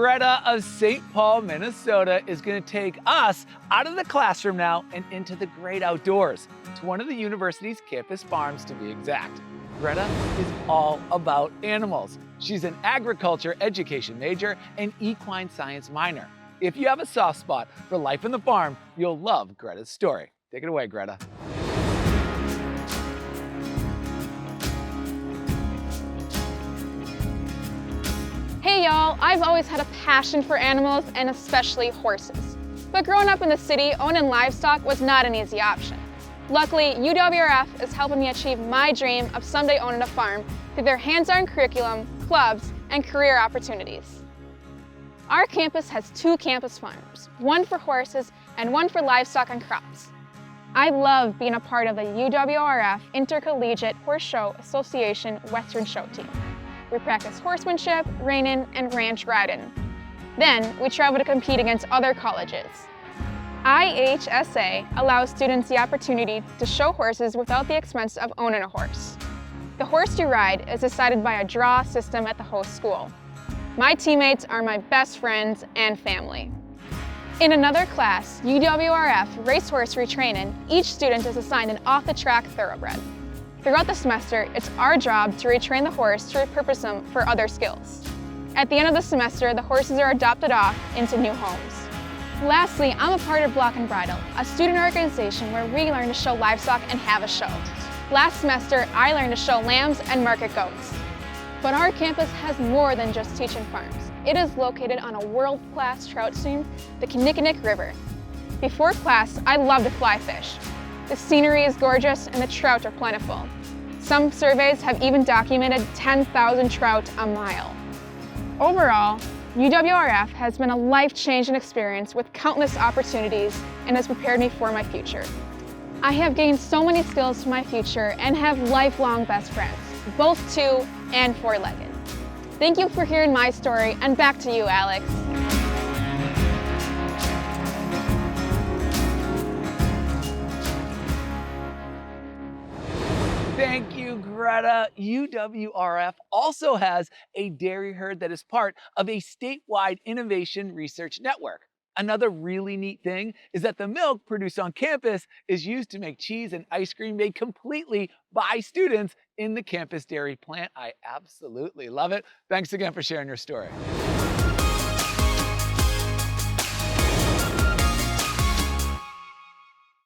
Greta of St. Paul, Minnesota is going to take us out of the classroom now and into the great outdoors, to one of the university's campus farms to be exact. Greta is all about animals. She's an agriculture education major and equine science minor. If you have a soft spot for life on the farm, you'll love Greta's story. Take it away, Greta. Hey y'all, I've always had a passion for animals and especially horses. But growing up in the city, owning livestock was not an easy option. Luckily, UWRF is helping me achieve my dream of someday owning a farm through their hands-on curriculum, clubs, and career opportunities. Our campus has 2 campus farms, one for horses and one for livestock and crops. I love being a part of the UWRF Intercollegiate Horse Show Association Western Show team. We practice horsemanship, reining, and ranch riding. Then we travel to compete against other colleges. IHSA allows students the opportunity to show horses without the expense of owning a horse. The horse you ride is decided by a draw system at the host school. My teammates are my best friends and family. In another class, UWRF Racehorse Retraining, each student is assigned an off-the-track thoroughbred. Throughout the semester, it's our job to retrain the horse to repurpose them for other skills. At the end of the semester, the horses are adopted off into new homes. Lastly, I'm a part of Block and Bridle, a student organization where we learn to show livestock and have a show. Last semester, I learned to show lambs and market goats. But our campus has more than just teaching farms. It is located on a world-class trout stream, the Kinnickinnick River. Before class, I love to fly fish. The scenery is gorgeous and the trout are plentiful. Some surveys have even documented 10,000 trout a mile. Overall, UWRF has been a life-changing experience with countless opportunities and has prepared me for my future. I have gained so many skills for my future and have lifelong best friends, both 2 and 4-legged. Thank you for hearing my story, and back to you, Alex. Thank you, Greta. UWRF also has a dairy herd that is part of a statewide innovation research network. Another really neat thing is that the milk produced on campus is used to make cheese and ice cream made completely by students in the campus dairy plant. I absolutely love it. Thanks again for sharing your story.